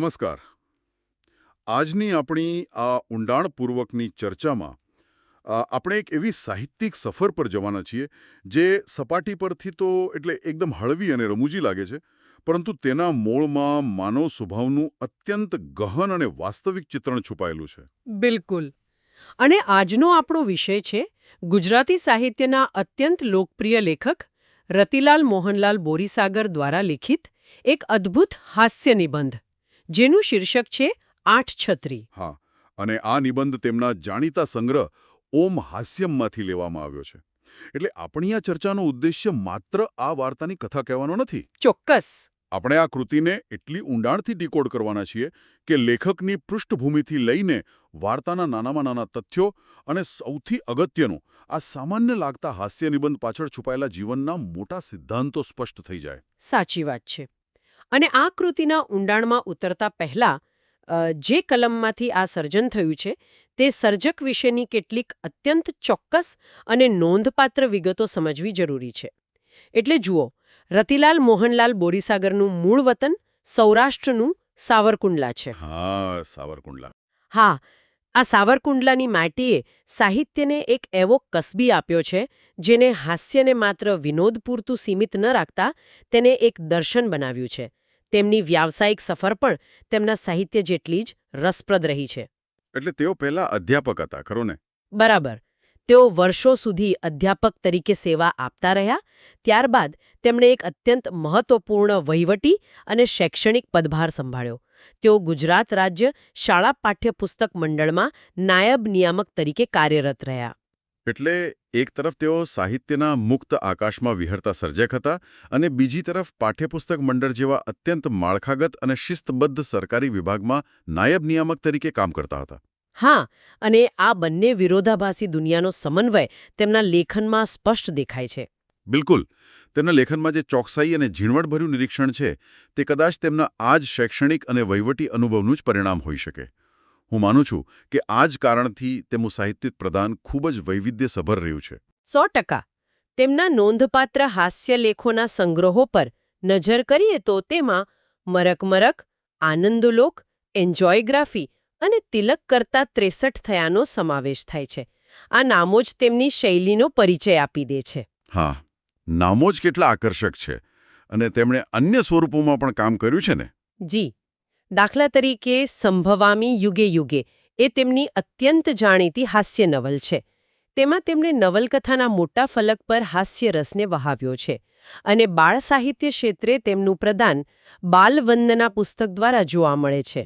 નમસ્કાર. આજની આપણી આ ઊંડાણપૂર્વકની ચર્ચામાં આપણે એક એવી સાહિત્યિક સફર પર જવાના છીએ જે સપાટી પરથી તો એટલે એકદમ હળવી અને રમૂજી લાગે છે, પરંતુ તેના મૂળમાં માનવ સ્વભાવનું અત્યંત ગહન અને વાસ્તવિક ચિત્રણ છુપાયેલું છે. બિલકુલ. અને આજનો આપણો વિષય છે ગુજરાતી સાહિત્યના અત્યંત લોકપ્રિય લેખક રતિલાલ મોહનલાલ બોરીસાગર દ્વારા લિખિત એક અદ્ભુત હાસ્ય નિબંધ, જેનું શીર્ષક છે આઠ છત્રી. હા, અને આ નિબંધ તેમના જાણીતા સંગ્રહ ઓમ હાસ્યમમાંથી લેવામાં આવ્યો છે. એટલે આપણી આ ચર્ચાનો ઉદ્દેશ્ય માત્ર આ વાર્તાની કથા કહેવાનો નથી. ચોક્કસ. આપણે આ કૃતિને એટલી ઊંડાણથી ડીકોડ કરવાના છીએ કે લેખકની પૃષ્ઠભૂમિથી લઈને વાર્તાના નાનામાં નાના તથ્યો અને સૌથી અગત્યનું આ સામાન્ય લાગતા હાસ્ય નિબંધ પાછળ છુપાયેલા જીવનના મોટા સિદ્ધાંતો સ્પષ્ટ થઈ જાય. સાચી વાત છે. અને આ કૃતિના ઊંડાણમાં ઉતરતા પહેલા જે કલમમાંથી આ સર્જન થયું છે તે સર્જક વિશેની કેટલીક અત્યંત ચોક્કસ અને નોંધપાત્ર વિગતો સમજવી જરૂરી છે. એટલે જુઓ, રતિલાલ મોહનલાલ બોરીસાગરનું મૂળ વતન સૌરાષ્ટ્રનું સાવરકુંડલા છે. હા, સાવરકુંડલા. હા, આ સાવરકુંડલાની માટીએ સાહિત્યને એક એવો કસબી આપ્યો છે જેને હાસ્યને માત્ર વિનોદ પૂરતું સીમિત ન રાખતા તેને એક દર્શન બનાવ્યું છે. તેમની વ્યાવસાયિક સફર પણ તેમના સાહિત્ય જેટલી જ રસપ્રદ રહી છે. એટલે તેઓ પહેલા અધ્યાપક હતા, ખરો ને? બરાબર. તેઓ વર્ષો સુધી અધ્યાપક તરીકે સેવા આપતા રહ્યા. ત્યારબાદ તેમણે એક અત્યંત મહત્વપૂર્ણ વહીવટી અને શૈક્ષણિક પદભાર સંભાળ્યો. તેઓ ગુજરાત રાજ્ય શાળા પાઠ્યપુસ્તક મંડળમાં નાયબ નિયામક તરીકે કાર્યરત રહ્યા. એટલે એક તરફ તેઓ સાહિત્યના મુક્ત આકાશમાં વિહરતા સર્જક હતા અને બીજી તરફ પાઠ્યપુસ્તક મંડળ જેવા અત્યંત માળખાગત અને શિસ્તબદ્ધ સરકારી વિભાગમાં નાયબ નિયામક તરીકે કામ કરતા હતા. હા, અને આ બંને વિરોધાભાસી દુનિયાનો સમન્વય તેમના લેખનમાં સ્પષ્ટ દેખાય છે. બિલકુલ. તેમના લેખનમાં જે ચોકસાઈ અને ઝીણવટભર્યું નિરીક્ષણ છે તે કદાચ તેમના આ જ શૈક્ષણિક અને વહીવટી અનુભવનું જ પરિણામ હોઈ શકે. હું માનું છું કે આ જ કારણથી તેમનું સાહિત્યિક પ્રદાન ખૂબ જ વૈવિધ્યસભર રહ્યું છે. 100%. તેમના નોંધપાત્ર હાસ્ય લેખોના સંગ્રહો પર નજર કરીએ તો તેમાં મરક મરક, આનંદલોક, એન્જોયગ્રાફી અને તિલક કરતા 63 થયાનો સમાવેશ થાય છે. આ નામો જ તેમની શૈલીનો પરિચય આપી દે છે. હા, નામો જ કેટલા આકર્ષક છે અને તેમણે અન્ય સ્વરૂપોમાં પણ કામ કર્યું છે ને? જી. દાખલા તરીકે સંભવામી યુગે યુગે એ તેમની અત્યંત જાણીતી હાસ્ય નવલ છે. તેમાં તેમણે નવલકથાના મોટા ફલક પર હાસ્ય રસને વહાવ્યો છે અને બાળ સાહિત્ય ક્ષેત્રે તેમનું પ્રદાન બાલવંદના પુસ્તક દ્વારા જોવા મળે છે.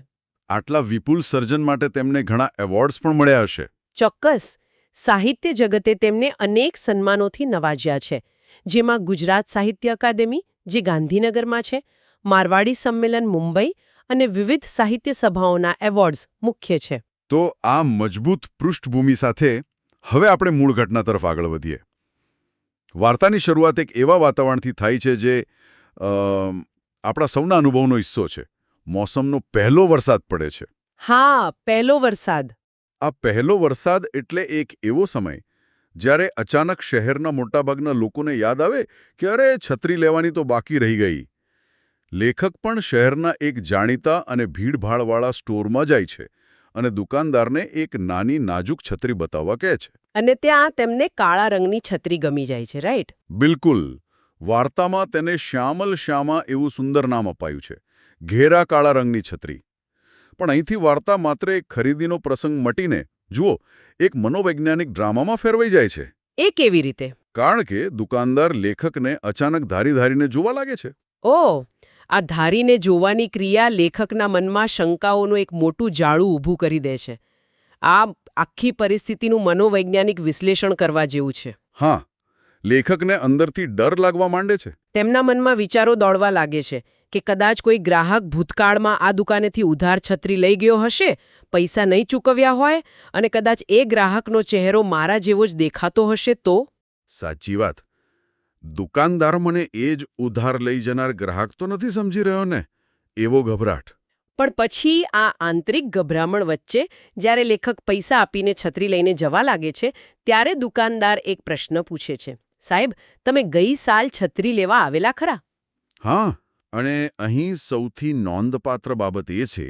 આટલા વિપુલ સર્જન માટે તેમને ઘણા એવોર્ડ્સ પણ મળ્યા હશે. ચોક્કસ. સાહિત્ય જગતે તેમને અનેક સન્માનોથી નવાજ્યા છે, જેમાં ગુજરાત સાહિત્ય અકાદમી, જે ગાંધીનગરમાં છે, મારવાડી સંમેલન મુંબઈ અને વિવિધ સાહિત્ય સભાઓના એવોર્ડ્સ મુખ્ય છે. તો આ મજબૂત પૃષ્ઠભૂમિ સાથે હવે આપણે મૂળ ઘટના તરફ આગળ વધીએ. વાર્તાની શરૂઆત એક એવા વાતાવરણથી થાય છે જે આપણા સૌના અનુભવનો હિસ્સો છે. મોસમનો પહેલો વરસાદ પડે છે. હા, પહેલો વરસાદ. આ પહેલો વરસાદ એટલે એક એવો સમય જ્યારે અચાનક શહેરના મોટાભાગના લોકોને યાદ આવે કે અરે, છત્રી લેવાની તો બાકી રહી ગઈ. લેખક પણ શહેરના એક જાણીતા અને ભીડભાડવાળા સ્ટોરમાં જાય છે અને દુકાનદારને એક નાની નાજુક છત્રી બતાવવા કહે છે. અને ત્યાં તેમને કાળા રંગની છત્રી ગમી જાય છે, રાઈટ? બિલકુલ. વાર્તામાં તેને શ્યામલ શ્યામા એવું સુંદર નામ અપાયું છે. ઘેરા કાળા રંગની છત્રી. પણ અહીંથી વાર્તા માત્ર એક ખરીદીનો પ્રસંગ મટીને, જુઓ, એક મનોવૈજ્ઞાનિક ડ્રામામાં ફેરવાઈ જાય છે. એ કેવી રીતે? કારણ કે દુકાનદાર લેખકને અચાનક ધારીને જોવા લાગે છે. ઓહ, આ ધારીને જોવાની ક્રિયા લેખકના મનમાં શંકાઓનું એક મોટું જાળું ઊભું કરી દે છે. આ આખી પરિસ્થિતિનું મનોવૈજ્ઞાનિક વિશ્લેષણ કરવા જેવું છે. હા, લેખકને અંદરથી ડર લાગવા માંડે છે. તેમના મનમાં વિચારો દોડવા લાગે છે કે કદાચ કોઈ ગ્રાહક ભૂતકાળમાં આ દુકાનેથી ઉધાર છત્રી લઈ ગયો હશે, પૈસા નહીં ચૂકવ્યા હોય, અને કદાચ એ ગ્રાહકનો ચહેરો મારા જેવો જ દેખાતો હશે તો? સાચી વાત. દુકાનદાર મને એ જ ઉધાર લઈ જનાર ગ્રાહક તો નથી સમજી રહ્યો ને, એવો ગભરાટ. પણ પછી આ આંતરિક ગભરામણ વચ્ચે જ્યારે લેખક પૈસા આપીને છત્રી લઈને જવા લાગે છે, ત્યારે દુકાનદાર એક પ્રશ્ન પૂછે છે. સાહેબ, તમે ગઈ સાલ છત્રી લેવા આવેલા ખરા? હા, અને અહીં સૌથી નોંધપાત્ર બાબત એ છે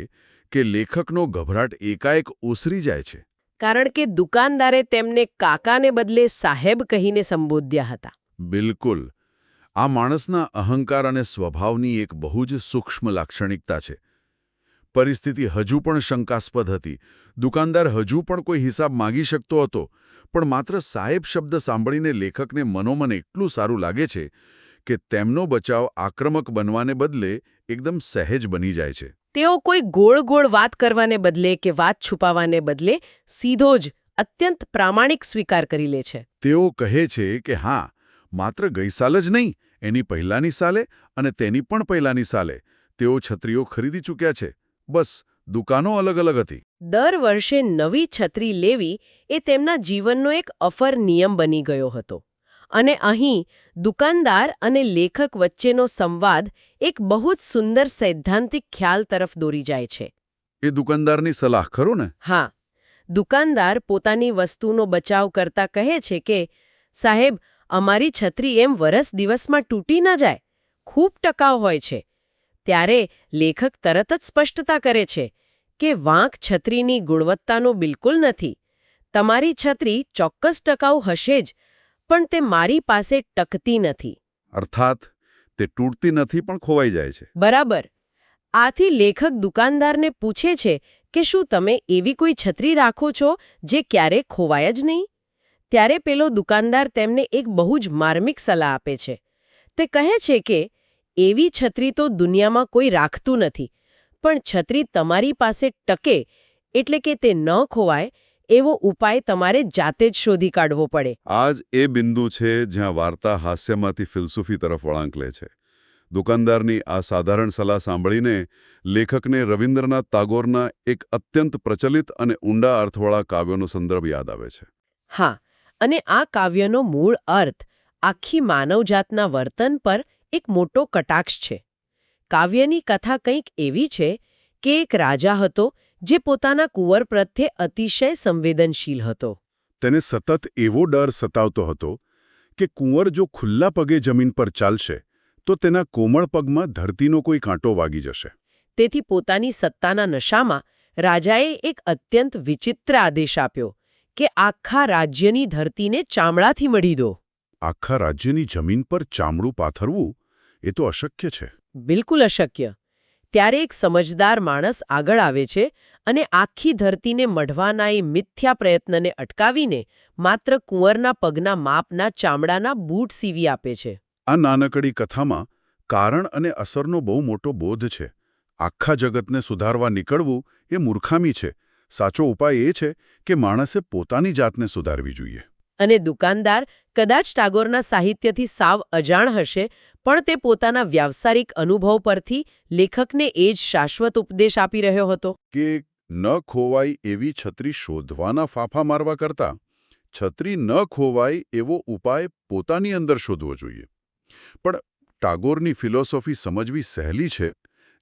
કે લેખકનો ગભરાટ એકાએક ઓસરી જાય છે. કારણ કે દુકાનદારે તેમને કાકાને બદલે સાહેબ કહીને સંબોધ્યા હતા. બિલકુલ. આ માણસના અહંકાર અને સ્વભાવની એક બહુ જ સૂક્ષ્મ લાક્ષણિકતા છે. પરિસ્થિતિ હજુ પણ શંકાસ્પદ હતી. દુકાનદાર હજુ પણ કોઈ હિસાબ માગી શકતો હતો, પણ માત્ર સાહેબ શબ્દ સાંભળીને લેખકને મનોમન એટલું સારું લાગે છે કે તેમનો બચાવ આક્રમક બનવાને બદલે એકદમ સહેજ બની જાય છે. તેઓ કોઈ ગોળ ગોળ વાત કરવાને બદલે કે વાત છુપાવાને બદલે સીધો જ અત્યંત પ્રામાણિક સ્વીકાર કરી લે છે. તેઓ કહે છે કે હા, માત્ર ગઈ સાલ જ નહીં, એની પહેલાની સાલે અને તેની પણ પહેલાની સાલે તેઓ છત્રીઓ ખરીદી ચૂક્યા છે. બસ દુકાનો અલગ અલગ હતી. દર વર્ષે નવી છત્રી લેવી એ તેમના જીવનનો એક અફર નિયમ બની ગયો હતો. અને અહીં દુકાનદાર અને લેખક વચ્ચેનો સંવાદ એક બહુ જ સુંદર સૈદ્ધાંતિક ખ્યાલ તરફ દોરી જાય છે. એ દુકાનદારની સલાહ ખરું ને? હા, દુકાનદાર પોતાની વસ્તુનો બચાવ કરતા કહે છે કે સાહેબ, અમારી છત્રી એમ વરસ દિવસમાં તૂટી ન જાય, ખૂબ ટકાઉ હોય છે. ત્યારે લેખક તરત જ સ્પષ્ટતા કરે છે કે વાંક છત્રીની ગુણવત્તાનો બિલકુલ નથી. તમારી છત્રી ચોક્કસ ટકાઉ હશે જ, પણ તે મારી પાસે ટકતી નથી. અર્થાત તે તૂટતી નથી પણ ખોવાઈ જાય છે. બરાબર. આથી લેખક દુકાનદારને પૂછે છે કે શું તમે એવી કોઈ છત્રી રાખો છો જે ક્યારેય ખોવાય જ નહીં? ત્યારે પેલો દુકાનદાર તેમને એક બહુ જ માર્મિક સલાહ આપે છે. તે કહે છે કે એવી છત્રી તો દુનિયામાં કોઈ રાખતું નથી, પણ છત્રી તમારી પાસે ટકે એટલે કે તે ન ખોવાય એવો ઉપાય તમારે જાતે જ શોધી કાઢવો પડે. આ જ એ બિંદુ છે જ્યાં વાર્તા હાસ્યમાંથી ફિલસૂફી તરફ વળાંક લે છે. દુકાનદારની આ સાધારણ સલાહ સાંભળીને લેખકને રવિન્દ્રનાથ ટાગોરના એક અત્યંત પ્રચલિત અને ઊંડા અર્થવાળા કાવ્યનો સંદર્ભ યાદ આવે છે. હા, અને આ કાવ્યનો મૂળ અર્થ આખી માનવજાતના વર્તન પર એક મોટો કટાક્ષ છે. કાવ્યની કથા કંઈક એવી છે કે એક રાજા હતો જે પોતાના કુંવર પ્રત્યે અતિશય સંવેદનશીલ હતો. તેને સતત એવો ડર સતાવતો હતો કે કુંવર જો ખુલ્લા પગે જમીન પર ચાલશે તો તેના કોમળ પગમાં ધરતીનો કોઈ કાંટો વાગી જશે. તેથી પોતાની સત્તાના નશામાં રાજાએ એક અત્યંત વિચિત્ર આદેશ આપ્યો કે આખા રાજ્યની ધરતીને ચામડાથી મઢી દો. આખા રાજ્યની જમીન પર ચામડું પાથરવું એ તો અશક્ય છે. બિલકુલ અશક્ય. ત્યારે એક સમજદાર માણસ આગળ આવે છે અને આખી ધરતીને મઢવાના એ મિથ્યા પ્રયત્નને અટકાવીને માત્ર કુંવરના પગના માપના ચામડાના બૂટ સીવી આપે છે. આ નાનકડી કથામાં કારણ અને અસરનો બહુ મોટો બોધ છે. આખા જગતને સુધારવા નીકળવું એ મૂર્ખામી છે. સાચો ઉપાય એ છે કે માણસે પોતાની જાતને સુધારવી જોઈએ. અને દુકાનદાર કદાચ ટાગોરના સાહિત્યથી સાવ અજાણ હશે, પણ તે પોતાના વ્યાવસાયિક અનુભવ પરથી લેખકને એ જ શાશ્વત ઉપદેશ આપી રહ્યો હતો કે ન ખોવાય એવી છત્રી શોધવાના ફાફા મારવા કરતા છત્રી ન ખોવાય એવો ઉપાય પોતાની અંદર શોધવો જોઈએ. પણ ટાગોરની ફિલોસોફી સમજવી સહેલી છે,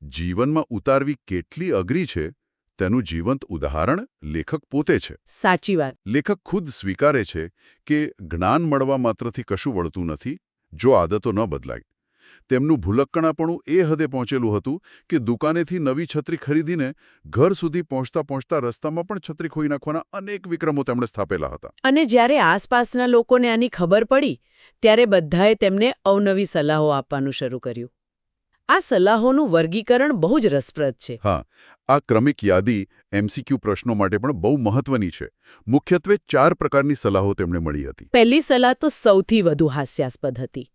જીવનમાં ઉતારવી કેટલી અઘરી છે તેનું જીવંત ઉદાહરણ લેખક પોતે છે. સાચી વાત. લેખક ખુદ સ્વીકારે છે કે જ્ઞાન મળવા માત્રથી કશું વળતું નથી જો આદતો ન બદલાય. તેમનું ભૂલક્કણાપણું એ હદે પહોંચેલું હતું કે દુકાનેથી નવી છત્રી ખરીદીને ઘર સુધી પહોંચતા પહોંચતા રસ્તામાં પણ છત્રી ખોઈ નાખવાના અનેક વિક્રમો તેમણે સ્થાપેલા હતા. અને જ્યારે આસપાસના લોકોને આની ખબર પડી ત્યારે બધાએ તેમને અવનવી સલાહો આપવાનું શરૂ કર્યું. આ સલાહોનું વર્ગીકરણ બહુ જ રસપ્રદ છે. હા, આ ક્રમિક યાદી એમસીક્યુ પ્રશ્નો માટે પણ બહુ મહત્વની છે. મુખ્યત્વે 4 પ્રકારની સલાહો તેમને મળી હતી. પહેલી સલાહ તો સૌથી વધુ હાસ્યાસ્પદ હતી.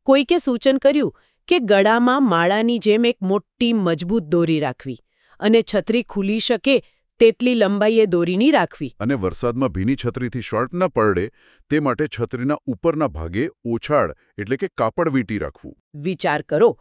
કોઈકે સૂચન કર્યું કે ગળામાં માળાની જેમ એક મોટી મજબૂત દોરી રાખવી અને છત્રી ખુલી શકે તેટલી લંબાઈએ દોરીની રાખવી. અને વરસાદમાં ભીની છત્રીથી શોર્ટ ન પડે તે માટે છત્રીના ઉપરના ભાગે ઓછાળ એટલે કે કાપડ વીંટી રાખવું. વિચાર કરો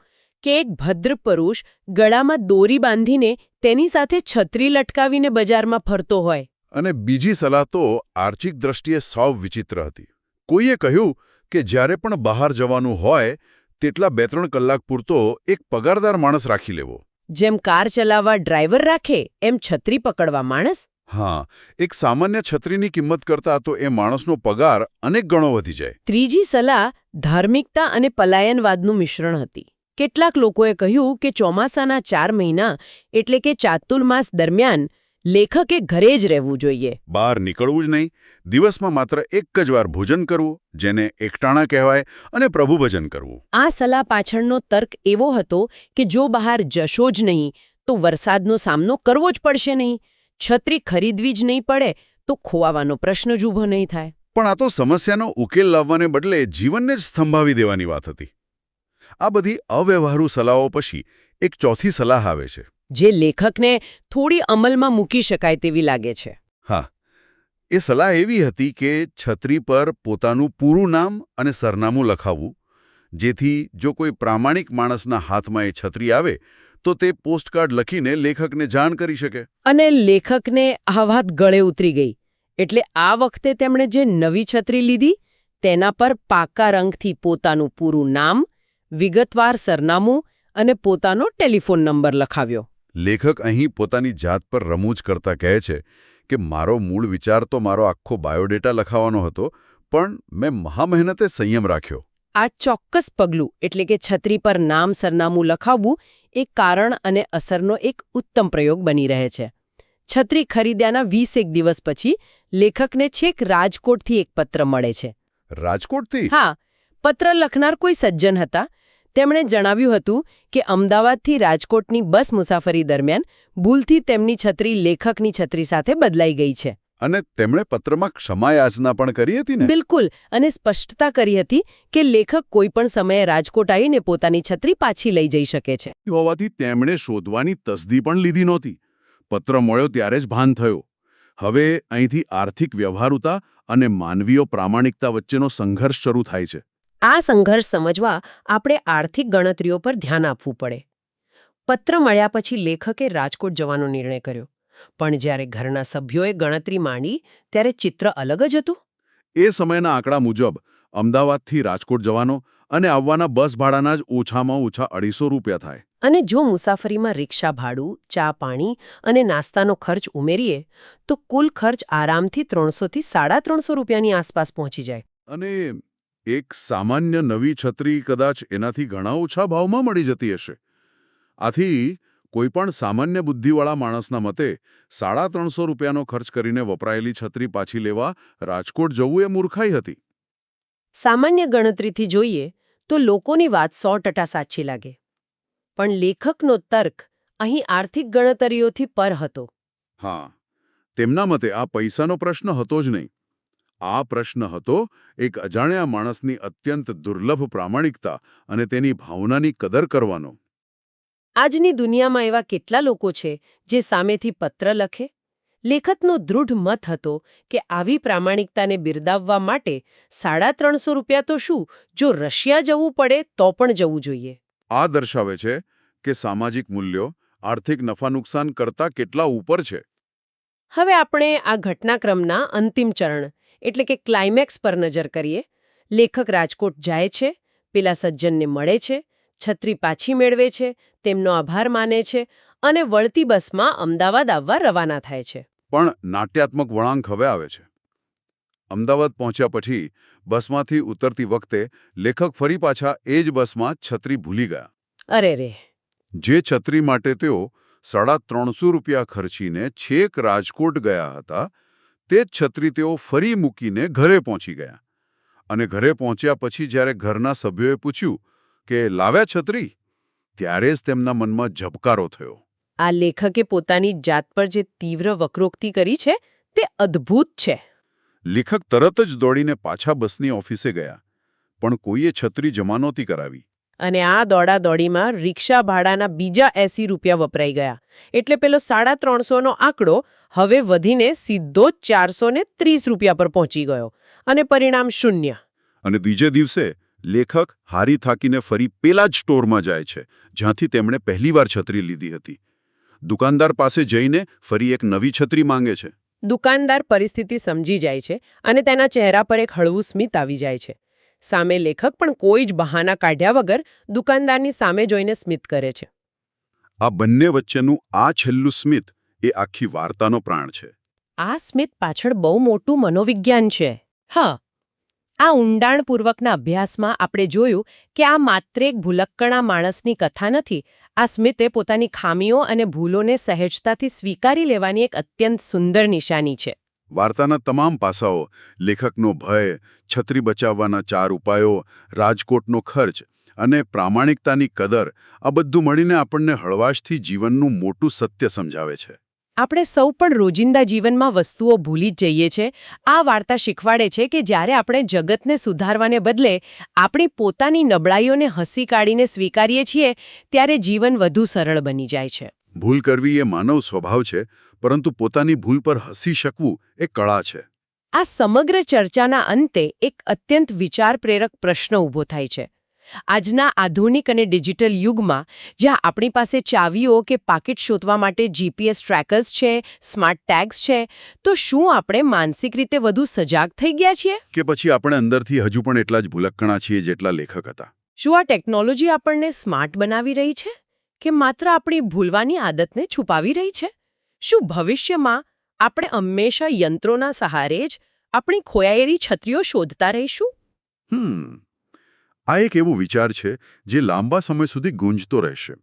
કે એક ભદ્ર પુરુષ ગળામાં દોરી બાંધીને તેની સાથે છત્રી લટકાવીને બજારમાં ફરતો હોય. અને બીજી સલાહ તો આર્થિક દ્રષ્ટિએ સાવ વિચિત્ર હતી. કોઈએ કહ્યું કે જ્યારે પણ બહાર જવાનું હોય તેટલા 2-3 કલાક પૂરતો એક પગારદાર માણસ રાખી લેવો. જેમ કાર ચલાવવા ડ્રાઈવર રાખે એમ છત્રી પકડવા માણસ. હા, એક સામાન્ય છત્રીની કિંમત કરતાં તો એ માણસનો પગાર અનેક ગણો વધી જાય. ત્રીજી સલાહ ધાર્મિકતા અને પલાયનવાદનું મિશ્રણ હતી. કેટલાક લોકોએ કહ્યું કે ચોમાસાના 4 મહિના એટલે કે ચાતુર્માસ દરમિયાન લેખકે ઘરે જ રહેવું જોઈએ. બહાર નીકળવું જ નહીં, દિવસમાં માત્ર એક જ વાર ભોજન કરવું, જેને એકટાણા કહેવાય, અને પ્રભુ ભજન કરવું. આ સલાહ પાછળનો તર્ક એવો હતો કે જો બહાર જશો જ નહીં તો વરસાદનો સામનો કરવો જ પડશે નહીં, છત્રી ખરીદવી જ નહીં પડે તો ખોવાવાનો પ્રશ્ન જ ઊભો નહીં થાય. પણ આ તો સમસ્યાનો ઉકેલ લાવવાને બદલે જીવનને જ સ્તંભાવી દેવાની વાત હતી. આ બધી અવ્યવહારુ સલાહો પછી એક ચોથી સલાહ આવે છે, જે લેખકને થોડી અમલમાં મૂકી શકાય તેવી લાગે છે. હા, એ સલાહ એવી હતી કે છત્રી પર પોતાનું પૂરું નામ અને સરનામું લખાવવું, જેથી જો કોઈ પ્રામાણિક માણસના હાથમાં એ છત્રી આવે તો તે પોસ્ટકાર્ડ લખીને લેખકને જાણ કરી શકે. અને લેખકને આ વાત ગળે ઉતરી ગઈ, એટલે આ વખતે તેમણે જે નવી છત્રી લીધી તેના પર પાકા રંગથી પોતાનું પૂરું નામ, વિગતવાર સરનામું અને પોતાનો ટેલિફોન નંબર લખાવ્યો. લેખક અહીં પોતાની જાત પર રમૂજ કરતા કહે છે કે મારો મૂળ વિચાર તો મારો આખો બાયોડેટા લખાવવાનો હતો, પણ મેં મહામહેનતે સંયમ રાખ્યો. આ ચોક્કસ પગલું એટલે કે છત્રી પર નામ સરનામું લખાવવું એ કારણ અને અસરનો એક ઉત્તમ પ્રયોગ બની રહે છે. છત્રી ખરીદ્યાના 20 દિવસ પછી લેખકને છેક રાજકોટથી એક પત્ર મળે છે. રાજકોટથી? હા, પત્ર લખનાર કોઈ સજ્જન હતા. તેમણે જણાવ્યું હતું કે અમદાવાદથી રાજકોટની બસ મુસાફરી દરમિયાન ભૂલથી તેમની છત્રી લેખકની છત્રી સાથે બદલાઈ ગઈ છે. અને તેમણે પત્રમાં ક્ષમાયાચના પણ કરી હતી ને? બિલકુલ, અને સ્પષ્ટતા કરી હતી કે લેખક કોઈ પણ સમયે રાજકોટ આવીને પોતાની છત્રી પાછી લઈ જઈ શકે છે. હોવાથી તેમણે શોધવાની તસદી પણ લીધી નહોતી. પત્ર મળ્યો ત્યારે જ ભાન થયો. હવે અહીંથી આર્થિક વ્યવહારુતા અને માનવીય પ્રામાણિકતા વચ્ચેનો સંઘર્ષ શરૂ થાય છે. આ સંઘર્ષ સમજવા આપણે આર્થિક ગણતરીઓ પર ધ્યાન આપવું પડે. પત્ર મળ્યા પછી લેખકે રાજકોટ જવાનો નિર્ણય કર્યો, પણ જ્યારે ઘરના સભ્યોએ ગણતરી માંડી ત્યારે ચિત્ર અલગ જ હતું. એ સમયના આંકડા મુજબ અમદાવાદથી રાજકોટ જવાનો અને આવવાના બસ ભાડાના જ ઓછામાં ઓછા 250 રૂપિયા થાય. અને જો મુસાફરીમાં રિક્ષા ભાડું, ચા પાણી અને નાસ્તાનો ખર્ચ ઉમેરીએ તો કુલ ખર્ચ આરામથી 300 થી 350 રૂપિયાની આસપાસ પહોંચી જાય. અને એક સામાન્ય નવી છત્રી કદાચ એનાથી ઘણા ઓછા ભાવમાં મળી જતી હશે. આથી કોઈપણ સામાન્ય બુદ્ધિવાળા માણસના મતે 350 રૂપિયાનો ખર્ચ કરીને વપરાયેલી છત્રી પાછી લેવા રાજકોટ જવું એ મૂર્ખાઈ હતી. સામાન્ય ગણતરીથી જોઈએ તો લોકોની વાત 100% સાચી લાગે, પણ લેખકનો તર્ક અહીં આર્થિક ગણતરીઓથી પર હતો. હા, તેમના મતે આ પૈસાનો પ્રશ્ન હતો જ નહીં. આ પ્રશ્ન હતો એક અજાણ્યા માણસની અત્યંત દુર્લભ પ્રામાણિકતા અને તેની ભાવનાની કદર કરવાનો. આજની દુનિયામાં એવા કેટલા લોકો છે જે સામેથી પત્ર લખે? લેખકનો દૃઢ મત હતો કે આવી પ્રામાણિકતાને બિરદાવવા માટે 350 રૂપિયા તો શું, જો રશિયા જવું પડે તો પણ જવું જોઈએ. આ દર્શાવે છે કે સામાજિક મૂલ્યો આર્થિક નફા નુકસાન કરતાં કેટલા ઉપર છે. હવે આપણે આ ઘટનાક્રમના અંતિમ ચરણ એટલે કે ક્લાઇમેક્સ પર નજર કરીએ. લેખક રાજકોટ જાય છે, પેલા સજ્જનને મળે છે, છત્રી પાછી મેળવે છે, તેમનો આભાર માને છે અને વળતી બસમાં અમદાવાદ આવવા રવાના થાય છે. પણ નાટ્યાત્મક વળાંક હવે આવે છે. અમદાવાદ પહોંચ્યા પછી બસમાંથી ઉતરતી વખતે લેખક ફરી પાછા એ જ બસમાં છત્રી ભૂલી ગયા. અરે રે! જે છત્રી માટે તેઓ 350 રૂપિયા ખર્ચીને છેક રાજકોટ ગયા હતા, તે જ છત્રી તેઓ ફરી મૂકીને ઘરે પહોંચી ગયા. અને ઘરે પહોંચ્યા પછી જ્યારે ઘરના સભ્યોએ પૂછ્યું કે લાવ્યા છત્રી, ત્યારે જ તેમના મનમાં ઝબકારો થયો. આ લેખકે પોતાની જાત પર જે તીવ્ર વક્રોક્તિ કરી છે તે અદ્ભુત છે. લેખક તરત જ દોડીને પાછા બસની ઓફિસે ગયા, પણ કોઈએ છત્રી જમા નહોતી કરાવી. અને આ દોડાદોડીમાં રિક્ષા ભાડાના બીજા 80 રૂપિયા વપરાઈ ગયા. એટલે પેલો 350નો આંકડો હવે વધીને સીધો 430 રૂપિયા પર પહોંચી ગયો અને પરિણામ શૂન્ય. અને બીજે દિવસે લેખક હારી થાકીને ફરી પેલા જ સ્ટોરમાં જાય છે જ્યાંથી તેમણે પહેલીવાર છત્રી લીધી હતી. દુકાનદાર પાસે જઈને ફરી એક નવી છત્રી માંગે છે. દુકાનદાર પરિસ્થિતિ સમજી જાય છે અને તેના ચહેરા પર એક હળવું સ્મિત આવી જાય છે. સામે લેખક પણ કોઈ જ બહાના કાઢ્યા વગર દુકાનદારની સામે જોઈને સ્મિત કરે છે. આ બંને વચ્ચેનું આ છેલ્લું સ્મિત એ આખી વાર્તાનો પ્રાણ છે. આ સ્મિત પાછળ બહુ મોટું મનોવિજ્ઞાન છે. હા, આ ઊંડાણપૂર્વકના અભ્યાસમાં આપણે જોયું કે આ માત્ર એક ભૂલક્કણા માણસની કથા નથી. આ સ્મિતે પોતાની ખામીઓ અને ભૂલોને સહેજતાથી સ્વીકારી લેવાની એક અત્યંત સુંદર નિશાની છે. વાર્તાના તમામ પાસાઓ, લેખકનો ભય, છત્રી બચાવવાના 4 ઉપાયો, રાજકોટનો ખર્ચ અને પ્રામાણિકતાની કદર, આ બધું મળીને આપણને હળવાશથી જીવનનું મોટું સત્ય સમજાવે છે. આપણે સૌ પણ રોજિંદા જીવનમાં વસ્તુઓ ભૂલી જ જઈએ છીએ. આ વાર્તા શીખવાડે છે કે જ્યારે આપણે જગતને સુધારવાને બદલે આપણી પોતાની નબળાઈઓને હસી કાઢીને સ્વીકારીએ છીએ ત્યારે જીવન વધુ સરળ બની જાય છે. ભૂલ કરવી એ માનવ સ્વભાવ છે, પરંતુ પોતાની ભૂલ પર હસી શકવું એ કળા છે. આ સમગ્ર ચર્ચાના અંતે એક અત્યંત વિચારપ્રેરક પ્રશ્ન ઊભો થાય છે. આજના આધુનિક અને ડિજિટલ યુગમાં જ્યાં આપણી પાસે ચાવીઓ કે પાકીટ શોધવા માટે જીપીએસ ટ્રેકર્સ છે, સ્માર્ટ ટેગ્સ છે, તો શું આપણે માનસિક રીતે વધુ સજાગ થઈ ગયા છીએ? કે પછી આપણે અંદરથી હજુ પણ એટલા જ ભૂલક્કણા છીએ જેટલા લેખક હતા? શું આ ટેકનોલોજી આપણને સ્માર્ટ બનાવી રહી છે કે માત્ર આપણી ભૂલવાની આદતને છુપાવી રહી છે? શું ભવિષ્યમાં આપણે હંમેશા યંત્રોના સહારે જ આપણી ખોયાયેલી છત્રીઓ શોધતા રહીશું? આ એક એવો વિચાર છે જે લાંબા સમય સુધી ગુંજતો રહેશે.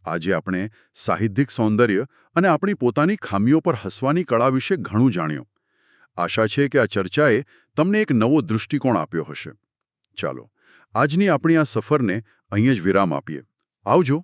આજે આપણે સાહિત્યિક સૌંદર્ય અને આપણી પોતાની ખામીઓ પર હસવાની કળા વિશે ઘણું જાણ્યું. આશા છે કે આ ચર્ચાએ તમને એક નવો દૃષ્ટિકોણ આપ્યો હશે. ચાલો, આજની આપણી આ સફરને અહીં જ વિરામ આપીએ. આવજો.